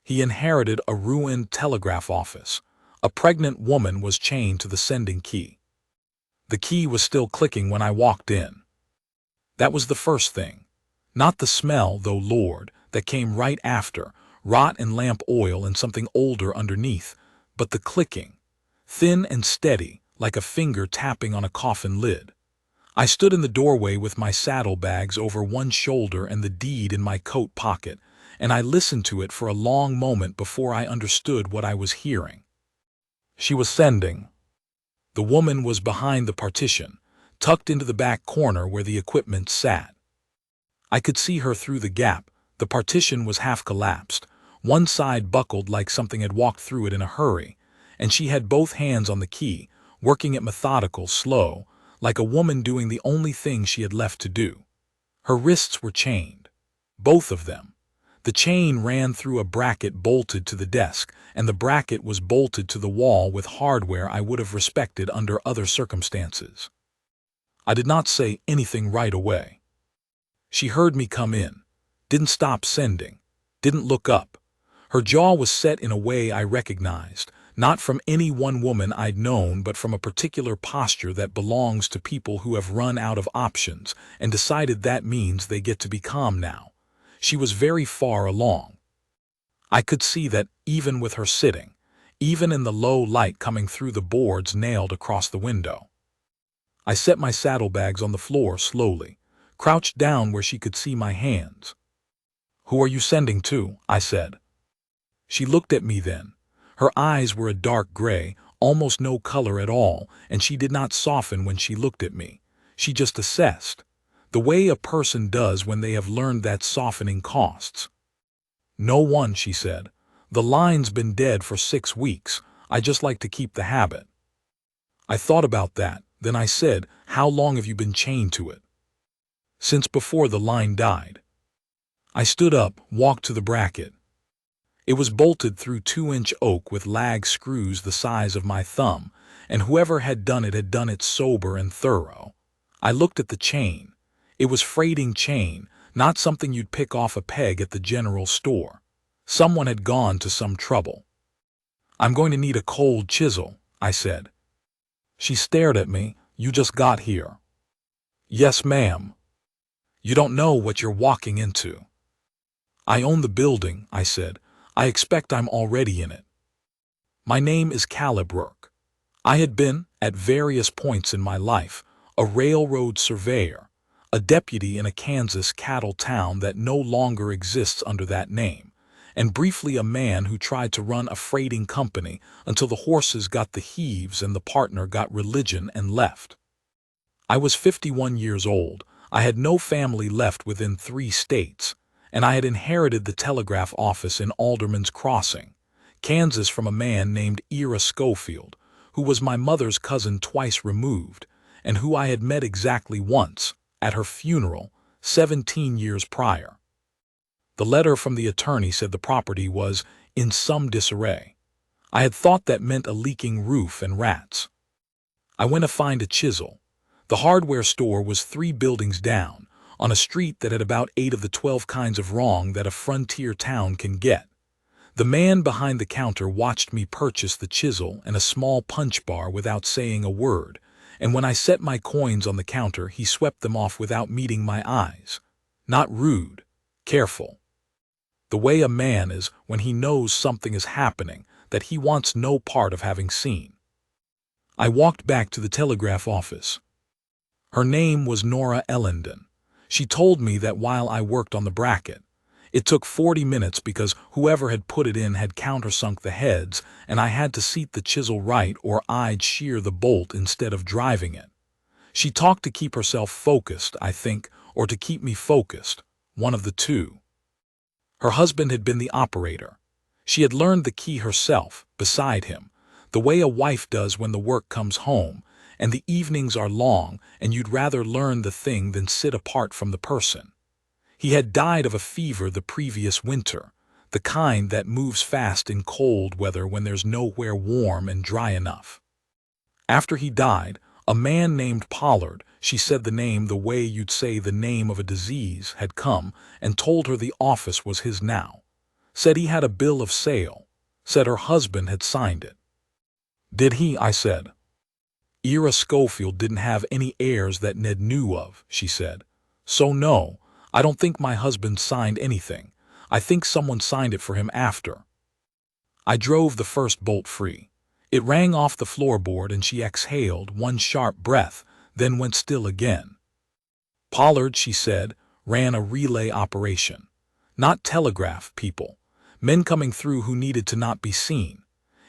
He inherited a ruined telegraph office. A pregnant woman was chained to the sending key. The key was still clicking when I walked in. That was the first thing. Not the smell, though, Lord, that came right after, rot and lamp oil and something older underneath, but the clicking, thin and steady, like a finger tapping on a coffin lid. I stood in the doorway with my saddlebags over one shoulder and the deed in my coat pocket, and I listened to it for a long moment before I understood what I was hearing. She was sending. The woman was behind the partition, tucked into the back corner where the equipment sat. I could see her through the gap. The partition was half collapsed. One side buckled like something had walked through it in a hurry, and she had both hands on the key, working it methodical, slow, like a woman doing the only thing she had left to do. Her wrists were chained. Both of them. The chain ran through a bracket bolted to the desk, and the bracket was bolted to the wall with hardware I would have respected under other circumstances. I did not say anything right away. She heard me come in, didn't stop sending, didn't look up. Her jaw was set in a way I recognized, not from any one woman I'd known, but from a particular posture that belongs to people who have run out of options and decided that means they get to be calm now. She was very far along. I could see that even with her sitting, even in the low light coming through the boards nailed across the window. I set my saddlebags on the floor slowly, crouched down where she could see my hands. "Who are you sending to?" I said. She looked at me then. Her eyes were a dark gray, almost no color at all, and she did not soften when she looked at me. She just assessed, the way a person does when they have learned that softening costs. "No one," she said. "The line's been dead for 6 weeks. I just like to keep the habit." I thought about that. Then I said, "How long have you been chained to it?" "Since before the line died." I stood up, walked to the bracket. It was bolted through 2-inch oak with lag screws the size of my thumb, and whoever had done it sober and thorough. I looked at the chain. It was freighting chain, not something you'd pick off a peg at the general store. Someone had gone to some trouble. "I'm going to need a cold chisel," I said. She stared at me. "You just got here." "Yes, ma'am." "You don't know what you're walking into." "I own the building," I said. "I expect I'm already in it." "My name is Caleb Rourke. I had been, at various points in my life, a railroad surveyor, a deputy in a Kansas cattle town that no longer exists under that name, and briefly a man who tried to run a freighting company until the horses got the heaves and the partner got religion and left. I was 51 years old. I had no family left within 3 states, and I had inherited the telegraph office in Alderman's Crossing, Kansas, from a man named Ira Schofield, who was my mother's cousin twice removed, and who I had met exactly once, at her funeral, 17 years prior. The letter from the attorney said the property was in some disarray. I had thought that meant a leaking roof and rats. I went to find a chisel. The hardware store was 3 buildings down, on a street that had about 8 of the 12 kinds of wrong that a frontier town can get. The man behind the counter watched me purchase the chisel and a small punch bar without saying a word, and when I set my coins on the counter he swept them off without meeting my eyes. Not rude, careful. The way a man is when he knows something is happening that he wants no part of having seen. I walked back to the telegraph office. Her name was Nora Ellenden. She told me that while I worked on the bracket. It took 40 minutes because whoever had put it in had countersunk the heads, and I had to seat the chisel right or I'd shear the bolt instead of driving it. She talked to keep herself focused, I think, or to keep me focused, one of the two. Her husband had been the operator. She had learned the key herself, beside him, the way a wife does when the work comes home, and the evenings are long, and you'd rather learn the thing than sit apart from the person. He had died of a fever the previous winter, the kind that moves fast in cold weather when there's nowhere warm and dry enough. After he died, a man named Pollard, she said the name the way you'd say the name of a disease, had come and told her the office was his now. Said he had a bill of sale. Said her husband had signed it. Did he? I said. Ira Schofield didn't have any heirs that Ned knew of, she said. So no, I don't think my husband signed anything. I think someone signed it for him after. I drove the first bolt free. It rang off the floorboard and she exhaled one sharp breath, then went still again. Pollard, she said, ran a relay operation. Not telegraph people. Men coming through who needed to not be seen.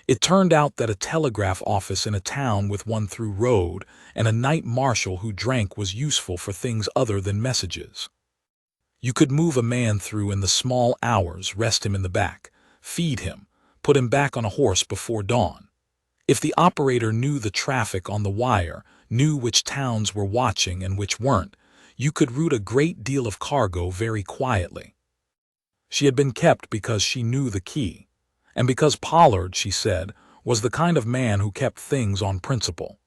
It turned out that a telegraph office in a town with one through road and a night marshal who drank was useful for things other than messages. You could move a man through in the small hours, rest him in the back, feed him, put him back on a horse before dawn. If the operator knew the traffic on the wire, knew which towns were watching and which weren't, you could route a great deal of cargo very quietly. She had been kept because she knew the key, and because Pollard, she said, was the kind of man who kept things on principle.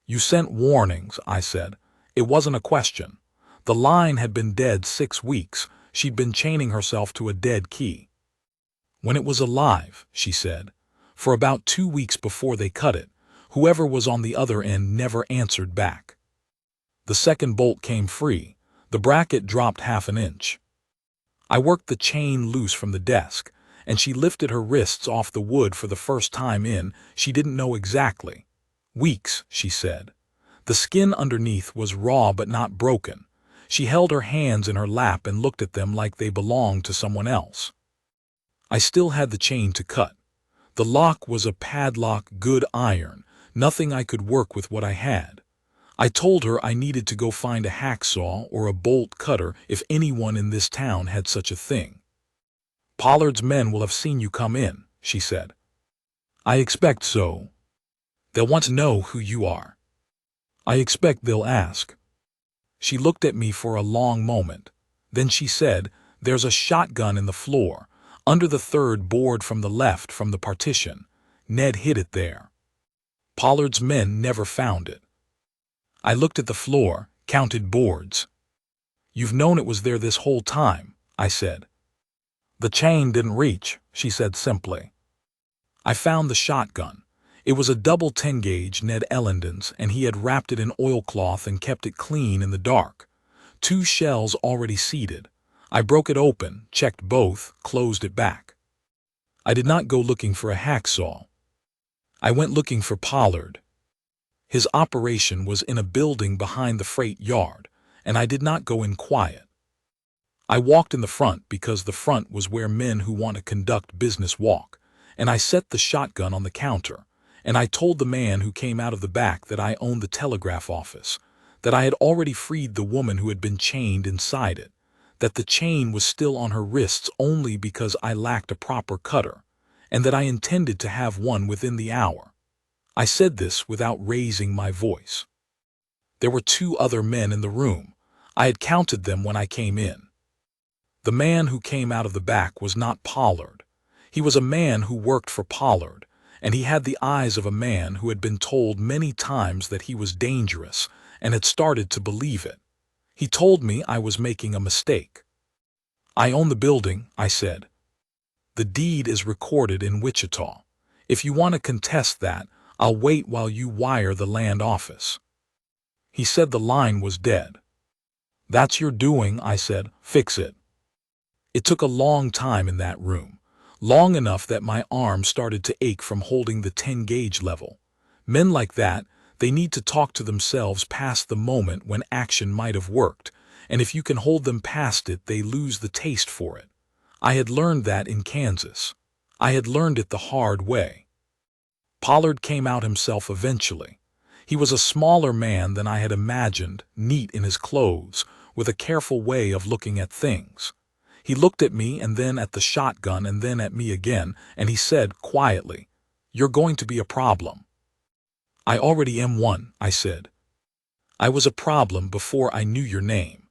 You sent warnings, I said. It wasn't a question. The line had been dead 6 weeks. She'd been chaining herself to a dead key. When it was alive, she said, for about 2 weeks before they cut it, whoever was on the other end never answered back. The second bolt came free. The bracket dropped half an inch. I worked the chain loose from the desk, and she lifted her wrists off the wood for the first time in, she didn't know exactly. Weeks, she said. The skin underneath was raw but not broken. She held her hands in her lap and looked at them like they belonged to someone else. I still had the chain to cut. The lock was a padlock, good iron, nothing I could work with what I had. I told her I needed to go find a hacksaw or a bolt cutter if anyone in this town had such a thing. Pollard's men will have seen you come in, she said. I expect so. They'll want to know who you are. I expect they'll ask. She looked at me for a long moment. Then she said, there's a shotgun in the floor, under the third board from the left from the partition. Ned hid it there. Pollard's men never found it. I looked at the floor, counted boards. You've known it was there this whole time, I said. The chain didn't reach, she said simply. I found the shotgun. It was a double 10-gauge Ned Ellenden's, and he had wrapped it in oilcloth and kept it clean in the dark. 2 shells already seated. I broke it open, checked both, closed it back. I did not go looking for a hacksaw. I went looking for Pollard. His operation was in a building behind the freight yard, and I did not go in quiet. I walked in the front because the front was where men who want to conduct business walk, and I set the shotgun on the counter, and I told the man who came out of the back that I owned the telegraph office, that I had already freed the woman who had been chained inside it, that the chain was still on her wrists only because I lacked a proper cutter, and that I intended to have one within the hour. I said this without raising my voice. There were 2 other men in the room. I had counted them when I came in. The man who came out of the back was not Pollard. He was a man who worked for Pollard, and he had the eyes of a man who had been told many times that he was dangerous and had started to believe it. He told me I was making a mistake. I own the building, I said. The deed is recorded in Wichita. If you want to contest that, I'll wait while you wire the land office. He said the line was dead. That's your doing, I said. Fix it. It took a long time in that room, long enough that my arm started to ache from holding the 10-gauge level. Men like that, they need to talk to themselves past the moment when action might have worked, and if you can hold them past it, they lose the taste for it. I had learned that in Kansas. I had learned it the hard way. Pollard came out himself eventually. He was a smaller man than I had imagined, neat in his clothes, with a careful way of looking at things. He looked at me and then at the shotgun and then at me again, and he said quietly, "You're going to be a problem." "I already am one," I said. "I was a problem before I knew your name."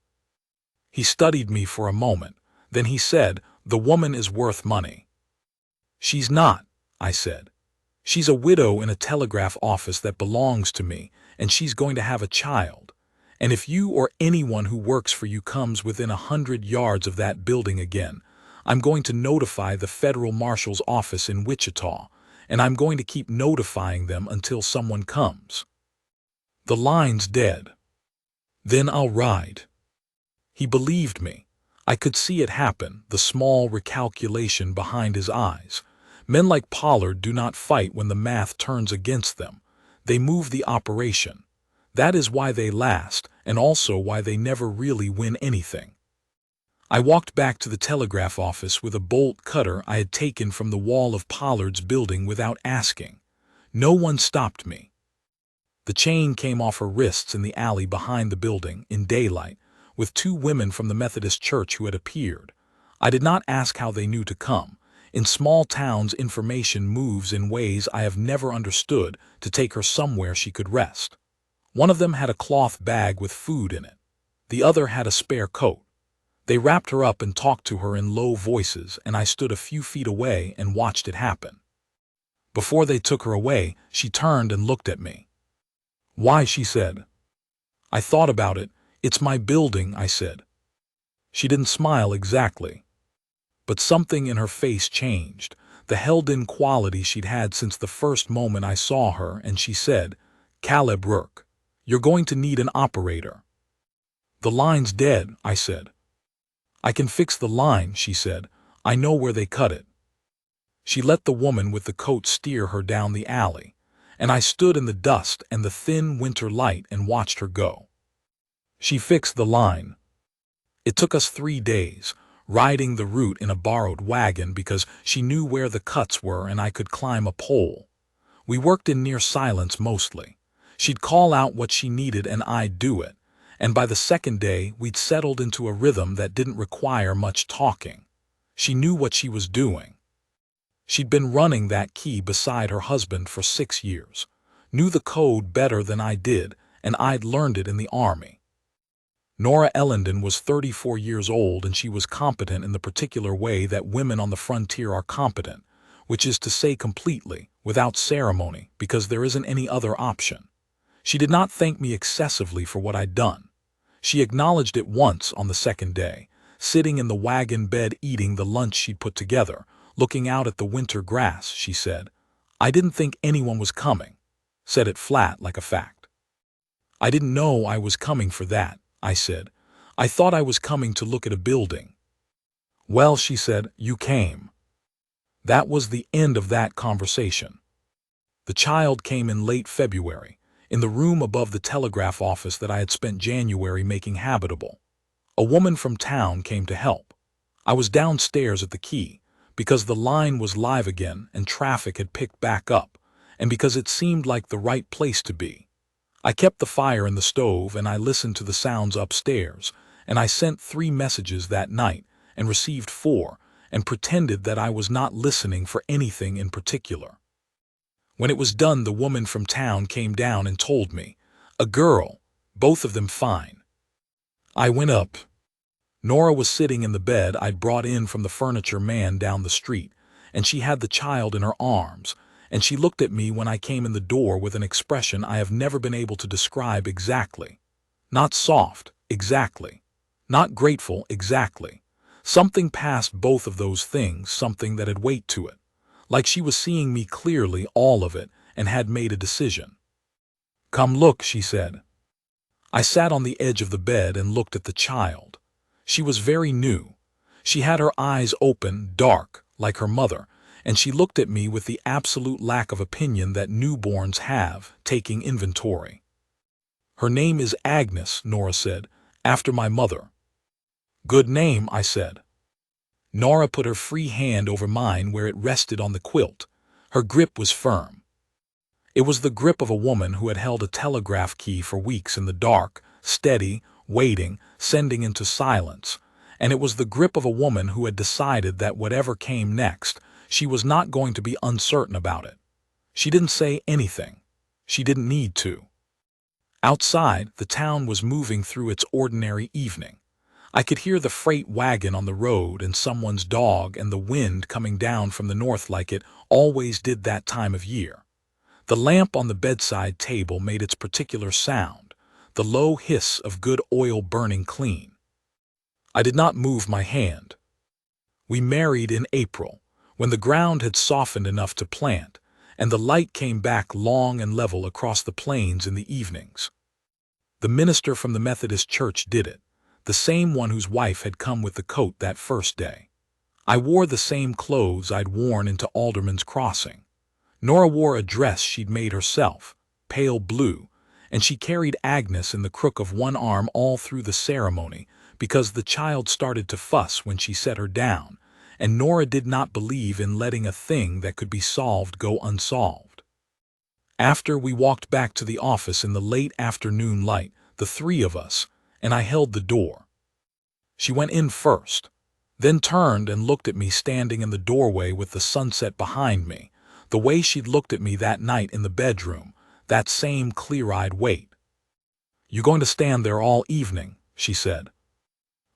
He studied me for a moment. Then he said, "The woman is worth money." "She's not," I said. "She's a widow in a telegraph office that belongs to me, and she's going to have a child. And if you or anyone who works for you comes within 100 yards of that building again, I'm going to notify the federal marshal's office in Wichita, and I'm going to keep notifying them until someone comes. The line's dead. Then I'll ride. He believed me. I could see it happen, the small recalculation behind his eyes. Men like Pollard do not fight when the math turns against them. They move the operation. That is why they last, and also why they never really win anything. I walked back to the telegraph office with a bolt cutter I had taken from the wall of Pollard's building without asking. No one stopped me. The chain came off her wrists in the alley behind the building, in daylight, with two women from the Methodist church who had appeared. I did not ask how they knew to come. In small towns, information moves in ways I have never understood to take her somewhere she could rest. One of them had a cloth bag with food in it. The other had a spare coat. They wrapped her up and talked to her in low voices, and I stood a few feet away and watched it happen. Before they took her away, she turned and looked at me. "Why?" she said. I thought about it. "It's my building," I said. She didn't smile exactly. But something in her face changed, the held-in quality she'd had since the first moment I saw her, and she said, "Caleb Rourke, you're going to need an operator." "The line's dead," I said. "I can fix the line," she said. "I know where they cut it." She let the woman with the coat steer her down the alley, and I stood in the dust and the thin winter light and watched her go. She fixed the line. It took us 3 days, riding the route in a borrowed wagon because she knew where the cuts were and I could climb a pole. We worked in near silence mostly. She'd call out what she needed and I'd do it, and by the second day we'd settled into a rhythm that didn't require much talking. She knew what she was doing. She'd been running that key beside her husband for 6 years, knew the code better than I did, and I'd learned it in the Army. Nora Ellenden was 34 years old, and she was competent in the particular way that women on the frontier are competent, which is to say completely, without ceremony, because there isn't any other option. She did not thank me excessively for what I'd done. She acknowledged it once on the second day, sitting in the wagon bed eating the lunch she'd put together, looking out at the winter grass. She said, "I didn't think anyone was coming," said it flat like a fact. "I didn't know I was coming for that," I said. "I thought I was coming to look at a building." "Well," she said, "you came." That was the end of that conversation. The child came in late February, in the room above the telegraph office that I had spent January making habitable. A woman from town came to help. I was downstairs at the key, because the line was live again and traffic had picked back up, and because it seemed like the right place to be. I kept the fire in the stove and I listened to the sounds upstairs, and I sent 3 messages that night and received 4, and pretended that I was not listening for anything in particular. When it was done, the woman from town came down and told me, "A girl, both of them fine." I went up. Nora was sitting in the bed I'd brought in from the furniture man down the street, and she had the child in her arms, and she looked at me when I came in the door with an expression I have never been able to describe exactly. Not soft, exactly. Not grateful, exactly. Something past both of those things, something that had weight to it. Like she was seeing me clearly, all of it, and had made a decision. "Come look," she said. I sat on the edge of the bed and looked at the child. She was very new. She had her eyes open, dark, like her mother, and she looked at me with the absolute lack of opinion that newborns have, taking inventory. "Her name is Agnes," Nora said, "after my mother." "Good name," I said. Nora put her free hand over mine where it rested on the quilt. Her grip was firm. It was the grip of a woman who had held a telegraph key for weeks in the dark, steady, waiting, sending into silence, and it was the grip of a woman who had decided that whatever came next, she was not going to be uncertain about it. She didn't say anything. She didn't need to. Outside, the town was moving through its ordinary evening. I could hear the freight wagon on the road and someone's dog and the wind coming down from the north like it always did that time of year. The lamp on the bedside table made its particular sound, the low hiss of good oil burning clean. I did not move my hand. We married in April, when the ground had softened enough to plant, and the light came back long and level across the plains in the evenings. The minister from the Methodist church did it, the same one whose wife had come with the coat that first day. I wore the same clothes I'd worn into Alderman's Crossing. Nora wore a dress she'd made herself, pale blue, and she carried Agnes in the crook of one arm all through the ceremony because the child started to fuss when she set her down, and Nora did not believe in letting a thing that could be solved go unsolved. After we walked back to the office in the late afternoon light, the three of us, and I held the door. She went in first, then turned and looked at me standing in the doorway with the sunset behind me, the way she'd looked at me that night in the bedroom, that same clear-eyed wait. "You going to stand there all evening?" she said.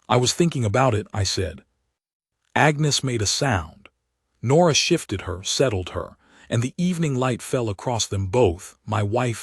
"I was thinking about it," I said. Agnes made a sound. Nora shifted her, settled her, and the evening light fell across them both, my wife